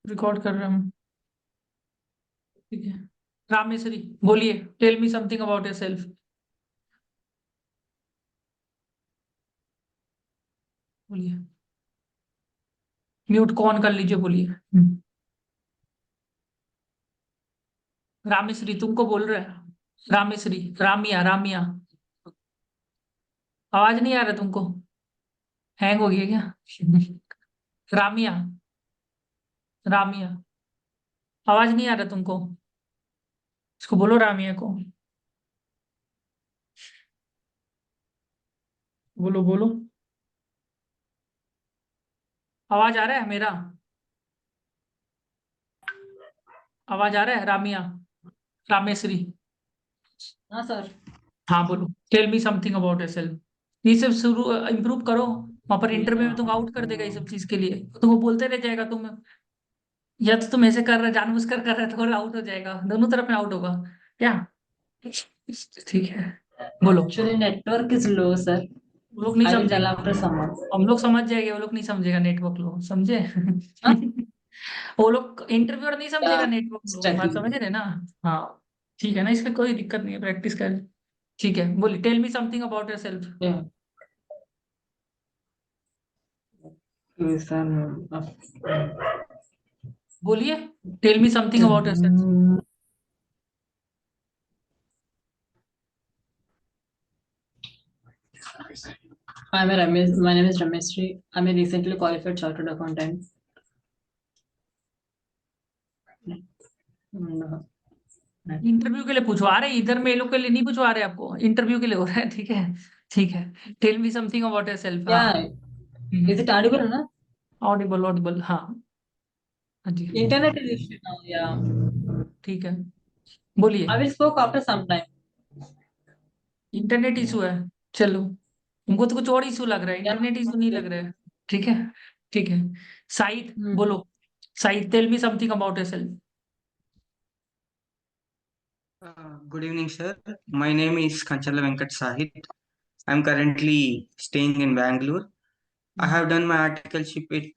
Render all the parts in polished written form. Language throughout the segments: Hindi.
रिकॉर्ड कर रहे हैं हम। ठीक है। रामेश्वरी, बोलिए, tell me something about yourself. बोलिए, म्यूट को ऑन कर लीजिए, बोलिए। रामेश्वरी तुमको बोल रहे हैं। रामेश्वरी, रामिया, रामिया, आवाज नहीं आ रहा तुमको? हैंग हो गया क्या? रामिया, रामिया, आवाज नहीं आ रहा तुमको? इसको बोलो रामिया को। बोलो बोलो, आवाज आ रहा है मेरा? आवाज आ रहा है रामिया, रामेश्वरी? हाँ सर। हाँ बोलो, tell me something about yourself. ये सब शुरू इम्प्रूव करो। वहां पर इंटरव्यू में तुम आउट कर देगा ये सब चीज के लिए, तुमको बोलते रह जाएगा तुम। या तो तुम ऐसे कर रहे जानबूझकर कर रहे तो आउट हो जाएगा, दोनों तरफ में आउट होगा क्या? ठीक है, बोलो। Actually network is low sir. वो लोग नहीं आई विल टेल समझेंगे। After some. हम लोग समझ जाएंगे, वो लोग नहीं समझेगा, नेटवर्क लो समझे? हाँ। वो लोग इंटरव्यूअर नहीं समझेगा, नेटवर्क लो, बात स्टैटिक। समझ रहे ना? हाँ, ठीक है ना, इसमें कोई दिक्कत नहीं है, प्रैक्टिस कर। ठीक है, बोलिए, tell me something about yourself. Sir बोलिए, tell me something about yourself. my name is Ramesh Sri. I'm a recently qualified chartered accountant. Interview के लिए पूछवा रहे, इधर में ये लोग के लिए नहीं पूछवा रहे, आपको इंटरव्यू के लिए हो रहा है, ठीक है। ठीक है, tell me something about yourself. हाँ। Yeah, is it audible ना? ऑडिबल, ऑडिबल, हाँ। हाँ जी। Internet is issue now. Yeah, ठीक है, बोलिए। I will spoke after some time. Internet issue है, चलो। तुमको तो कुछ और इशू लग रहा है, Yeah. इंटरनेट इशू नहीं लग रहा है। ठीक है, ठीक है। साइद, बोलो। Saeed, tell me something about yourself. Good evening, sir. My name is Kanchala Venkat Sahit. I'm currently staying in Bangalore. I have done my articleship with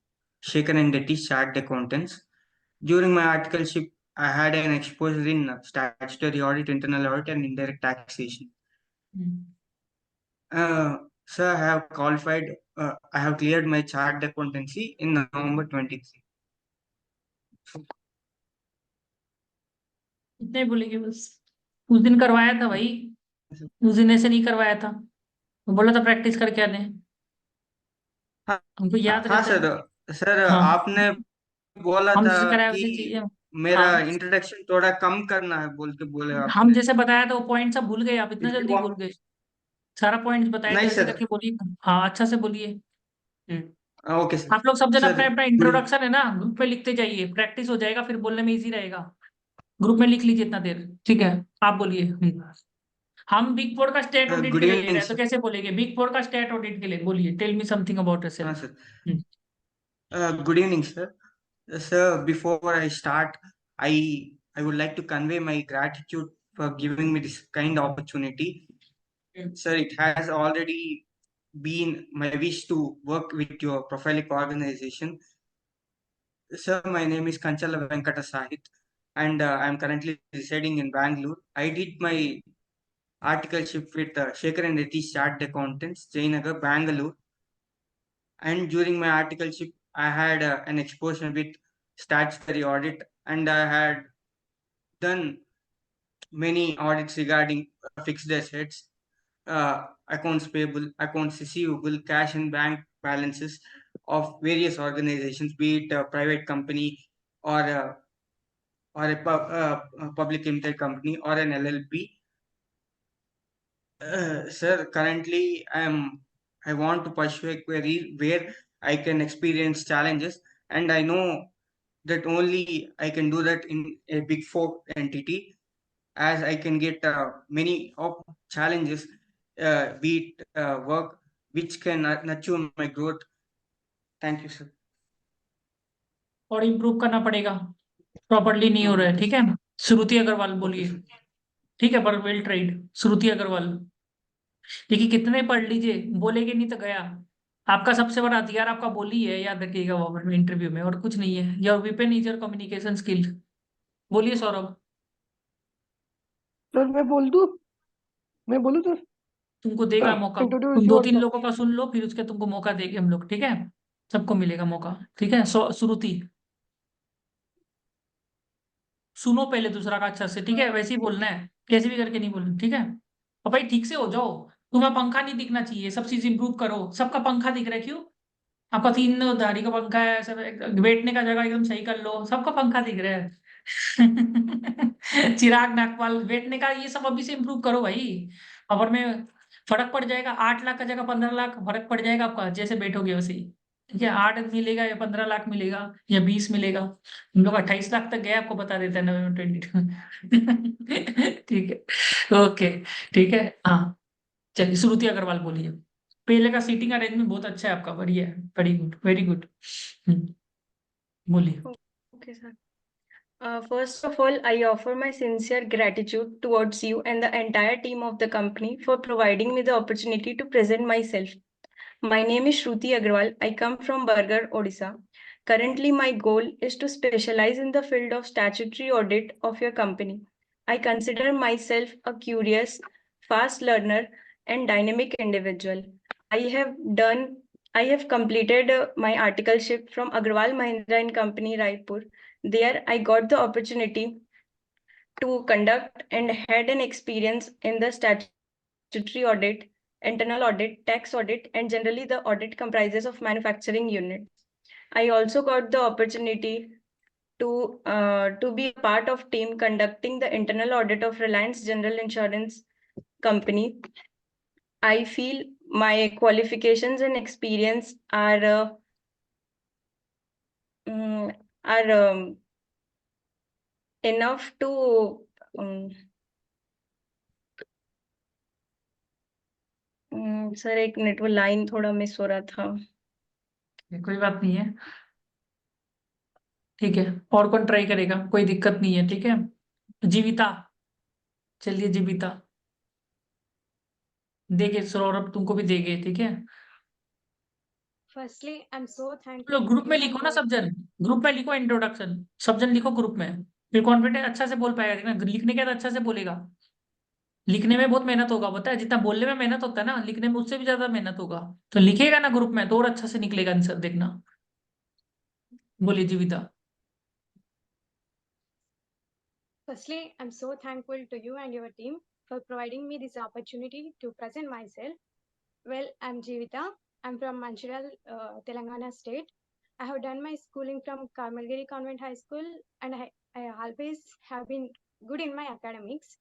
Shaker and Dettis Chartered Accountants. During my articleship, I had an exposure in statutory audit, internal audit, and indirect taxation. Sir, I have qualified. I have cleared my chartered accountancy in November 23. इतने ही बोलेंगे बस। उस दिन करवाया था भाई, उस दिन ऐसे नहीं करवाया था, बोला था प्रैक्टिस करके आने। हाँ, हमको याद हाँ रहता है। सर। सर, हाँ, आपने बोला हम था जैसे कराया कि वैसे चाहिए। मेरा हाँ, इंट्रोडक्शन थोड़ा कम करना है बोल के बोले हम आपने। जैसे बताया था वो पॉइंट सब भूल गए आप, इतना If you जल्दी भूल want, गए? सारा पॉइंट बताए थे, नहीं वैसे सर। करके बोलिए। हाँ, अच्छा से बोलिए। Okay sir. आप लोग सब जन सर, अपना अपना इंट्रोडक्शन है ना ग्रुप में लिखते जाइए, प्रैक्टिस हो जाएगा, फिर बोलने में इजी रहेगा। ग्रुप में लिख लीजिए इतना देर, ठीक है। आप बोलिए। हम बिग फोर का स्टेट ऑडिट गुड के लिए ले रहे इवनिंग हैं, तो सर। कैसे बोलेंगे? बिग फोर का स्टेट ऑडिट के लिए बोलिए, टेल मी समथिंग अबाउट हाँ yourself. Sir. Good evening sir. Sir, before I start, I would like to convey my gratitude for giving me this kind of opportunity. Sir, it has already been my wish to work with your Profilic organization. Sir, my name is Kanchala Venkata Sahit, and I'm currently residing in Bangalore. I did my articleship with Shekhar and Retish Chartered Accountants, Jayanagar, Bangalore. And during my articleship, I had an exposure with statutory audit, and I had done many audits regarding fixed assets, accounts payable, accounts receivable, cash and bank balances of various organizations, be it a private company or a public limited company or an LLP. Sir, currently I want to pursue a career where I can experience challenges, and I know that only I can do that in a big four entity, as I can get many of challenges, be it work, which can nurture my growth. Thank you, sir. और इम्प्रूव करना पड़ेगा, प्रॉपरली नहीं हो रहा है, ठीक है। श्रुति अग्रवाल, Okay, बोलिए। sir. ठीक है, पर वेल ट्राइड, श्रुति अग्रवाल। देखिए कितने पढ़ लीजिए, बोलेगे नहीं तो गया। आपका सबसे बड़ा हथियार आपका बोली है, याद रखिएगा वहां पर इंटरव्यू में, और कुछ नहीं है। Your weapon is your communication skill. बोलिए सौरभ। सर मैं बोलूँ सर? तुमको देगा मौका, इंट्रोड्यूस तुम दो तीन योरसेल्फ। लोगों का सुन लो, फिर उसके तुमको मौका देंगे हम लोग, ठीक है? सबको मिलेगा मौका, ठीक है? श्रुति, सुनो पहले दूसरा का अच्छा से, ठीक है? वैसे ही बोलना है, कैसे भी करके नहीं बोलना, ठीक है? और भाई ठीक से हो जाओ। तुम्हें पंखा नहीं दिखना चाहिए, सब चीज इंप्रूव करो। सबका पंखा दिख रहा है, क्यों? आपका 3 धारी का पंखा है, सब बैठने का जगह एकदम सही कर लो, सबका पंखा दिख रहा है। चिराग नागपाल, बैठने का ये सब अभी से इम्प्रूव करो भाई। पावर में फर्क पड़ जाएगा, 8 लाख का जगह 15 लाख फर्क पड़ जाएगा आपका, जैसे बैठोगे वैसे ही। ठीक है, 8 मिलेगा या 15 लाख मिलेगा या 20 मिलेगा। हम लोग 28 लाख तक गए, आपको बता देते हैं नवंबर 22। ठीक है, ओके, ठीक है। हाँ, चलिए श्रुति अग्रवाल बोलिए। पहले का सीटिंग अरेंजमेंट बहुत अच्छा है आपका, बढ़िया है, वेरी गुड, वेरी गुड। बोलिए। Okay, sir. First of all, I offer my sincere gratitude towards you and the entire team of the company for providing me the opportunity to present myself. My name is Shruti Agrawal. I come from Bargarh, Odisha. Currently, my goal is to specialize in the field of statutory audit of your company. I consider myself a curious, fast learner, and dynamic individual. I have completed my articleship from Agrawal Mahindra and Company, Raipur. There, I got the opportunity to conduct and had an experience in the statutory audit, internal audit, tax audit, and generally the audit comprises of manufacturing units. I also got the opportunity to be a part of team conducting the internal audit of Reliance General Insurance Company. I feel my qualifications and experience are enough to sir एक मिनट, वो लाइन थोड़ा मिस हो रहा था। कोई बात नहीं है, ठीक है। और कौन ट्राई करेगा? कोई दिक्कत नहीं है, ठीक है। जीविता, चलिए जीविता। देगे सौरभ, तुमको भी देगे, ठीक है। Firstly, I'm so thankful. लोग ग्रुप to में you लिखो and ना your सब जन, ग्रुप में लिखो इंट्रोडक्शन, सब जन लिखो ग्रुप में, फिर कॉन्फिडेंस अच्छा से बोल पाएगा। देखना, लिखने के बाद अच्छा से बोलेगा। लिखने में बहुत मेहनत होगा, पता है? जितना बोलने में मेहनत होता है ना, लिखने में उससे भी ज्यादा मेहनत होगा। तो लिखेगा ना ग्रुप में तो और अच्छा से निकलेगा आंसर, देखना। बोलिए जीविता। Firstly, I'm so thankful to you and your team for providing me this opportunity to present myself. Well, I'm Jeevita. I'm from Manchiral, Telangana state. I have done my schooling from Karmalgiri Convent High School, and I always have been good in my academics.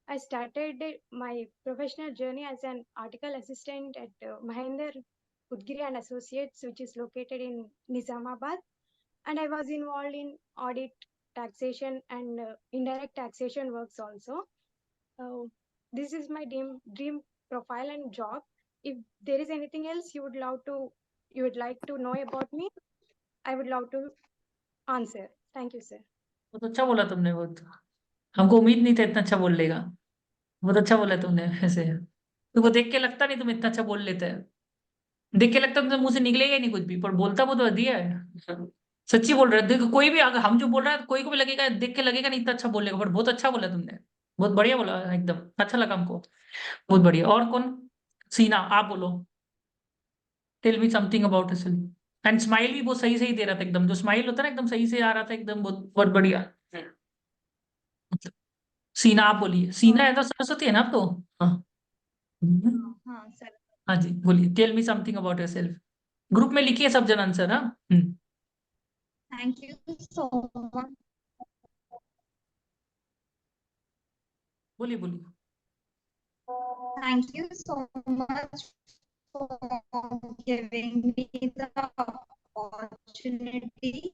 I started my professional journey as an article assistant at Mahendra Udgiri and Associates, which is located in Nizamabad. And I was involved in audit, taxation, and indirect taxation works also. This is my dream profile and job. If there is anything else you would like to know about me, I would love to answer. Thank you, sir. बहुत अच्छा बोला तुमने, बहुत। हमको उम्मीद नहीं था इतना अच्छा बोल लेगा। बहुत अच्छा बोला तुमने वैसे। तुमको देख के लगता नहीं तुम इतना अच्छा बोल लेते हैं। देख के लगता तुमसे मुंह से निकलेगा ही नहीं कुछ भी, पर बोलता बहुत बढ़िया है। सच्ची बोल रहे हो। देखो, कोई भी अगर हम जो बोल रहा है, कोई को भी लगेगा, देख के लगेगा नहीं इतना अच्छा बोलेगा, पर बहुत अच्छा बोला तुमने। बहुत बढ़िया बोला, एकदम अच्छा लगा हमको। बहुत बढ़िया। और कौन? सीना, आप बोलो। Tell me something about yourself. And smile भी बहुत सही सही दे रहा था, एकदम जो स्माइल होता है ना, एकदम सही से आ रहा था, एकदम बहुत बहुत बढ़िया। सीना, आप बोलिए। सीना है तो सरस्वती है ना आप तो? हाँ। हाँ सर। हाँ जी, बोलिए। Tell me something about yourself. Group में लिखिए सब जन आंसर। हाँ। Thank you so much. बोलिए बोलिए। Thank you so much for giving me the opportunity.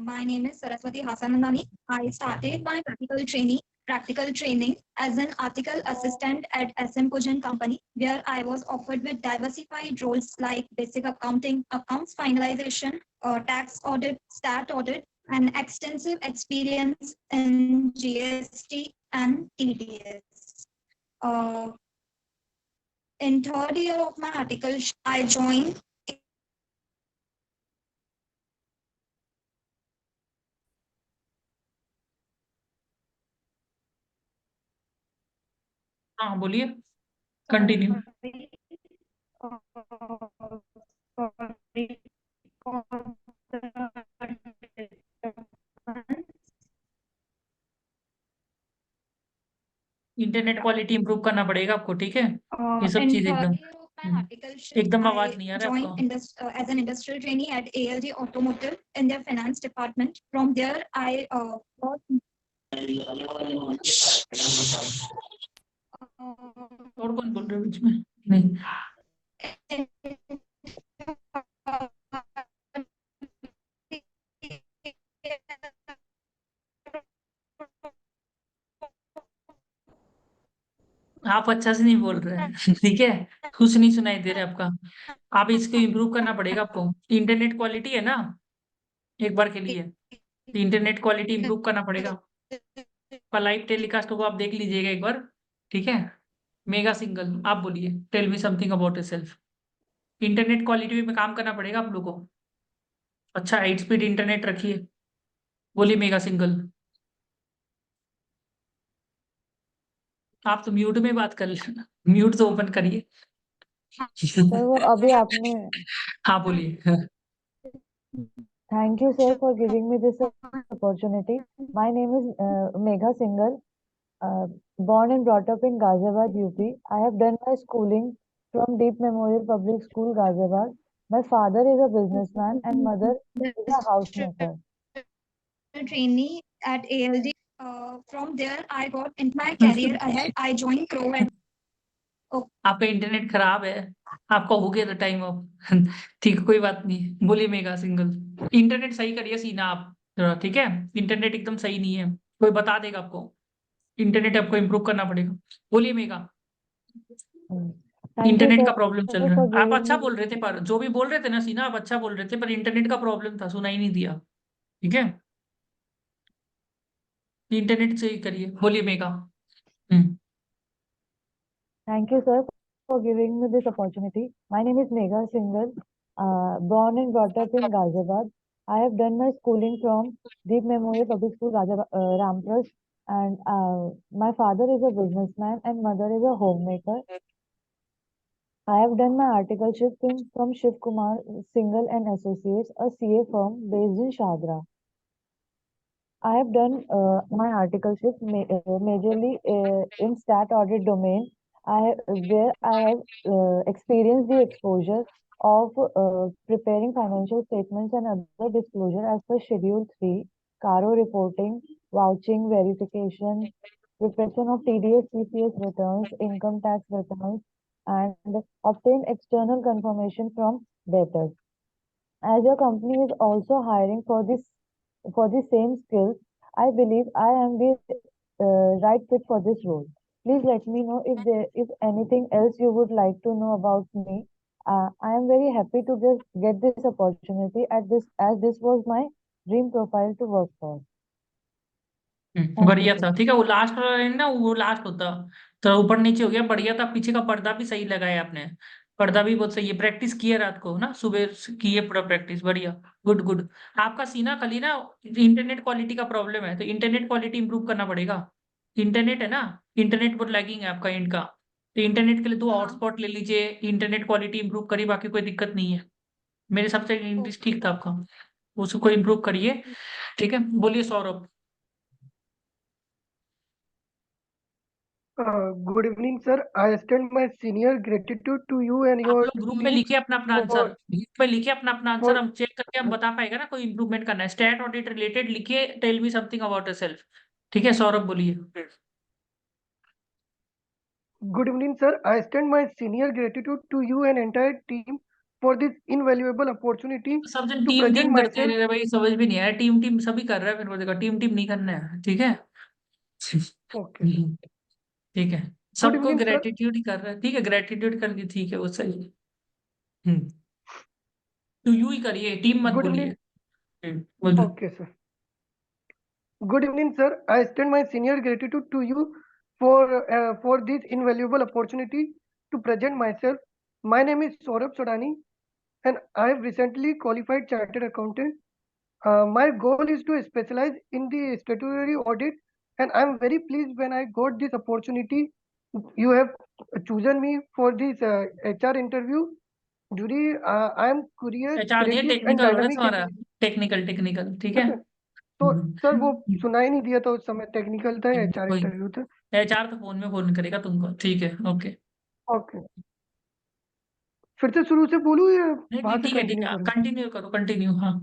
My name is Saraswati Hasanandani. I started my practical training as an article assistant at SM Pujan Company, where I was offered with diversified roles like basic accounting, accounts finalization, tax audit, stat audit, and extensive experience in GST and TDS. In third year of my article, I joined हाँ बोलिए, कंटिन्यू। इंटरनेट क्वालिटी इंप्रूव करना पड़ेगा आपको, ठीक है, ये सब in चीज third एकदम। year of my article, एकदम आवाज I नहीं आ रहा है joined आपका। as an industrial trainee at ALD Automotive in their finance department. From there, I got और कौन बोल रहे हो बीच में? नहीं, आप अच्छा से नहीं बोल रहे हैं ठीक है, कुछ नहीं सुनाई दे रहा है आपका। आप इसको इम्प्रूव करना पड़ेगा आपको। इंटरनेट क्वालिटी है ना, एक बार के लिए इंटरनेट क्वालिटी इंप्रूव करना पड़ेगा। पर लाइव टेलीकास्ट को आप देख लीजिएगा एक बार, ठीक है। मेगा सिंगल, आप बोलिए, tell me something about yourself. Internet quality में काम करना पड़ेगा आप लोगों को। अच्छा, 8 स्पीड इंटरनेट रखिए। बोलिए मेगा सिंगल। आप तो म्यूट में बात कर लेना, म्यूट तो ओपन करिए सर वो अभी आपने हाँ बोलिए। thank you sir for giving me this opportunity. My name is Megha Singhal, born and brought up in Ghaziabad, UP. I have done my schooling from Deep Memorial Public School, Ghaziabad. My father is a businessman and mother is a housemaker. trainee at ALD. From there, I got into my career ahead. I joined Crow and आपका इंटरनेट खराब है, आपका हो गया था टाइम अप ठीक है, कोई बात नहीं। बोलिए मेगा सिंगल। इंटरनेट सही करिए सीना आप जरा, ठीक है। इंटरनेट एकदम सही नहीं है, कोई बता देगा आपको। इंटरनेट आपको इम्प्रूव करना पड़ेगा। बोलिए mega. Thank you internet sir का प्रॉब्लम चल रहा for है। आप giving अच्छा me बोल रहे थे, पर जो भी बोल रहे थे ना सीना, आप अच्छा बोल रहे थे, पर इंटरनेट का प्रॉब्लम था, सुनाई नहीं दिया, ठीक है। इंटरनेट सही करिए। बोलिए mega. Thank you, sir, for giving me this opportunity. My name is Megha Singhal, born and brought up in Ghaziabad. I have done my schooling from Deep Memorial Public School, Ghaziabad, Rampras, and my father is a businessman and mother is a homemaker. I have done my articleship from Shiv Kumar Singhal and Associates, a CA firm based in Shadra. I have done my articleship majorly in stat audit domain. Where I have experienced the exposure of preparing financial statements and other disclosure as per Schedule 3, CARO reporting, vouching, verification, preparation of TDS, TCS returns, income tax returns, and obtain external confirmation from debtors. As your company is also hiring for the same skills, I believe I am the right fit for this role. Please let me know if there is anything else you would like to know about me. I am very happy to get this opportunity as this was my dream profile to work for. Thank you, बढ़िया sir. था, ठीक है। वो लास्ट वाला है ना, वो लास्ट होता तो ऊपर नीचे हो गया, बढ़िया था। पीछे का पर्दा भी सही लगाया आपने, पर्दा भी बहुत सही है। प्रैक्टिस की है रात को ना, सुबह की है पूरा प्रैक्टिस, बढ़िया, गुड गुड। आपका सीना खाली ना इंटरनेट क्वालिटी का प्रॉब्लम है, तो इंटरनेट क्वालिटी इंप्रूव करना पड़ेगा। इंटरनेट है ना, इंटरनेट बहुत लैगिंग है आपका एंड का, तो इंटरनेट के लिए 2 हॉटस्पॉट ले लीजिए, इंटरनेट क्वालिटी इंप्रूव करिए, बाकी कोई दिक्कत नहीं है। मेरे हिसाब से इंग्लिश ठीक था आपका, उसको इंप्रूव करिए, ठीक है। बोलिए Saurabh. Good evening, sir. I extend my sincere gratitude to you and आप your लोग ग्रुप में team लिखिए अपना अपना आंसर, for ग्रुप में लिखिए अपना अपना आंसर, for हम चेक करके हम बता पाएगा ना कोई इंप्रूवमेंट करना है। स्टैट ऑडिट रिलेटेड लिखिए, tell me something about yourself, ठीक है। सौरभ बोलिए। good evening, sir. I extend my sincere gratitude to you and entire team for this invaluable opportunity सब जन to टीम present टीम करते myself. रहे भाई, समझ भी नहीं आया। टीम टीम सभी कर रहा है, फिर वो देखो टीम टीम नहीं करना है, ठीक है Okay, sir. ठीक है। Good सबको evening, sir. ग्रेटिट्यूड ही कर रहा है, ठीक है, ग्रेटिट्यूड कर दी, ठीक है, वो सही है। हम्म, तो यू ही करिए, टीम मत Good बोलिए। evening. बोलो। Okay, sir. Good evening, sir. I extend my sincere gratitude to you for this invaluable opportunity to present myself. My name is Saurabh Sodani, and I have recently qualified chartered accountant. My goal is to specialize in the statutory audit, and I'm very pleased when I got this opportunity. You have chosen me for this HR interview. Judy, I am curious, HR नहीं है, creative, and टेक्निकल हो रहा है dynamic. तुम्हारा, टेक्निकल, ठीक है। तो सर वो सुनाई नहीं दिया था उस समय, टेक्निकल था, HR कोई इंटरव्यू था। HR तो फोन में फोन करेगा तुमको, ठीक है, ओके। ओके, फिर से शुरू से बोलूं या नहीं वहां नहीं, से ठीक है, कंटिन्यू करूं? कंटिन्यू करो, कंटिन्यू, हाँ।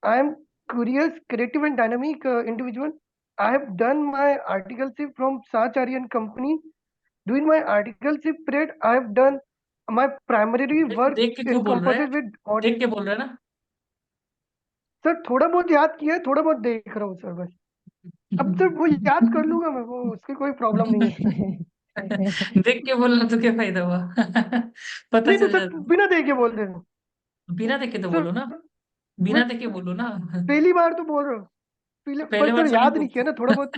I am curious, creative, and dynamic individual. I have done my articleship from Sacharyan company. During my articleship period, I have done my primary work देख के क्यों बोल रहा है, encompasses with देख audit. के बोल रहा है ना। सर थोड़ा बहुत याद किया है, थोड़ा बहुत देख रहा हूँ सर बस। अब सर वो याद कर लूंगा मैं, वो उसकी कोई प्रॉब्लम नहीं है। देख के बोलना तो क्या फायदा हुआ। पता नहीं तो चल सर जाता। बिना देखे बोल रहे हो बिना देखे तो सर, बोलो ना, बिना मैं देखे बोलो ना। पहली बार तो बोल रहा हूँ, पहले पर बार सर थोड़ी याद नहीं किया ना थोड़ा बहुत।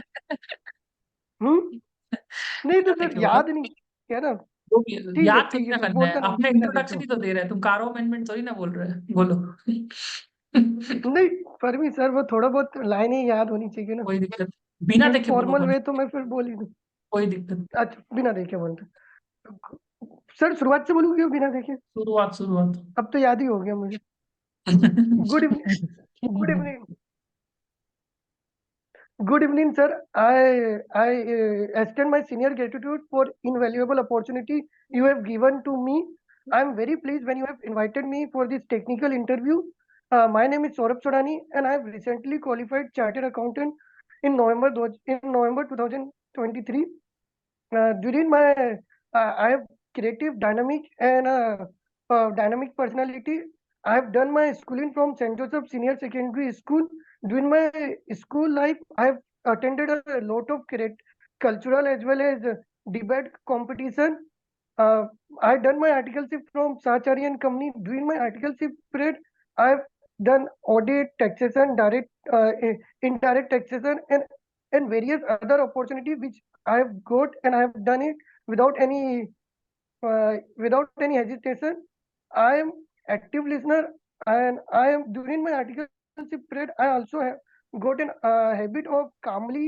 नहीं तो बिना सर देखे बोलो। याद नहीं किया ना। वो भी याद थोड़ी ठीक ना है, फिर करना है, बोलता नहीं अपना बिना देखे इंट्रोडक्शन ही तो दे रहा है, तुम कारो अमेंडमेंट थोड़ी ना बोल रहे हैं, बोलो। नहीं, पर भी सर वो थोड़ा बहुत लाइनें याद होनी चाहिए ना। कोई दिक्कत, बिना देखे बोलो, इनफॉर्मल वे तो मैं फिर बोल ही दूं। कोई दिक्कत। अच्छा, बिना देखे बोलते सर, शुरुआत से बोलूँ क्यों बिना देखे? शुरुआत। अब तो याद ही हो गया मुझे। Good evening, good evening, good evening, sir. I extend my senior gratitude for invaluable opportunity you have given to me. I am very pleased when you have invited me for this technical interview. My name is Saurabh Sodani, and I have recently qualified chartered accountant in November 2023. During my I have creative, dynamic, and dynamic personality. I have done my schooling from St. Joseph Senior Secondary School. During my school life, I have attended a lot of cultural as well as debate competition. I have done my articleship from Sacharyan company. During my articleship period, I have done audit, taxation, indirect taxation, and various other opportunity which I have got, and I have done it without any hesitation. I am active listener, and I am during my articleship period. I also have got an habit of calmly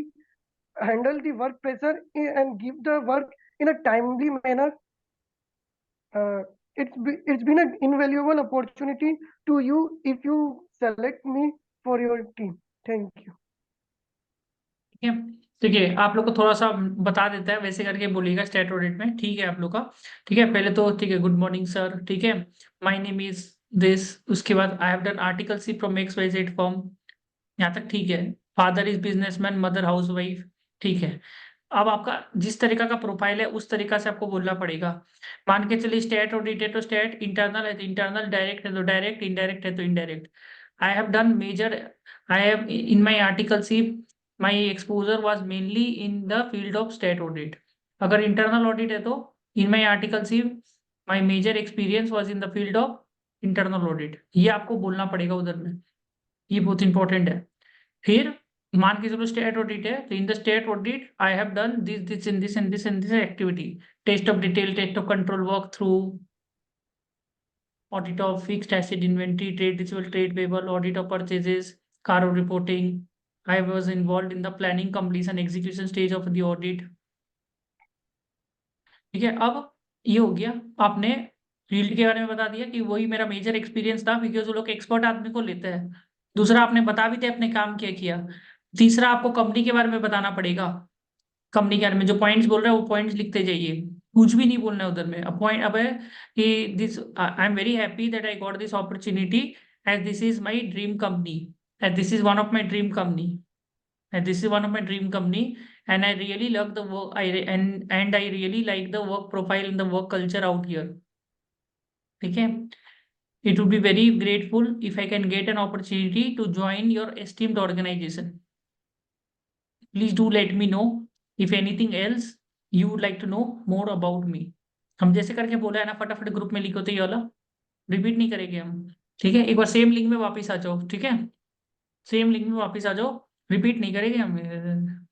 handle the work pressure and give the work in a timely manner. It's been an invaluable opportunity to you if you select me for your team. Thank you. ठीक है, ठीक है, आप लोग को थोड़ा सा बता देता है, वैसे करके बोलिएगा स्टेट ऑडिट में, ठीक है आप लोग का। ठीक है, पहले तो ठीक है, गुड मॉर्निंग सर, ठीक है, माय नेम इज दिस, उसके बाद आई have done articleship from XYZ firm, यहाँ तक ठीक है। Father is businessman, mother house wife, ठीक है। अब आपका जिस तरीका का प्रोफाइल है उस तरीका से आपको बोलना पड़ेगा। मान के चलिए स्टेट ऑडिट है तो स्टेट, इंटरनल है तो इंटरनल, डायरेक्ट है तो डायरेक्ट, इनडायरेक्ट है तो indirect. I have done major, I have in my articleship my exposure was mainly in the field of state audit. अगर इंटरनल ऑडिट है तो in my articleship my major experience was in the field of internal audit. ये आपको बोलना पड़ेगा उधर में, ये बहुत इंपॉर्टेंट है। फिर मान के चलो स्टेट ऑडिट है तो in the state audit I have done this in this and this and this activity, test of detail, test of control, work through, audit of fixed asset inventory, trade receivable, trade payable, audit of purchases, caro reporting. I was involved in the planning, completion, execution stage of the audit. ठीक है, अब ये हो गया, आपने फील्ड के बारे में बता दिया कि वही मेरा मेजर एक्सपीरियंस था, बिकॉज वो लोग एक्सपर्ट आदमी को लेते हैं। दूसरा आपने बता भी थे अपने काम क्या किया। तीसरा आपको कंपनी के बारे में बताना पड़ेगा, कंपनी के बारे में जो पॉइंट्स बोल रहे हैं वो पॉइंट्स लिखते जाइए, कुछ भी नहीं बोलना है उधर में। अब पॉइंट अब है कि this, I am very happy that I got this opportunity as this is my dream company, as this is one of my dream company, as this is one of my dream company, and I really love the work, and I really like the work profile and the work culture out here. ठीक है, it would be very grateful if I can get an opportunity to join your esteemed organization. Please do let me know if anything else you would like to know more about me. हम जैसे करके बोला है ना, फटाफट ग्रुप में लिखो, तो ये वाला रिपीट नहीं करेंगे हम। ठीक है, एक बार सेम लिंक में वापस आ जाओ, ठीक है, सेम लिंक में वापस आ जाओ, रिपीट नहीं करेंगे हम।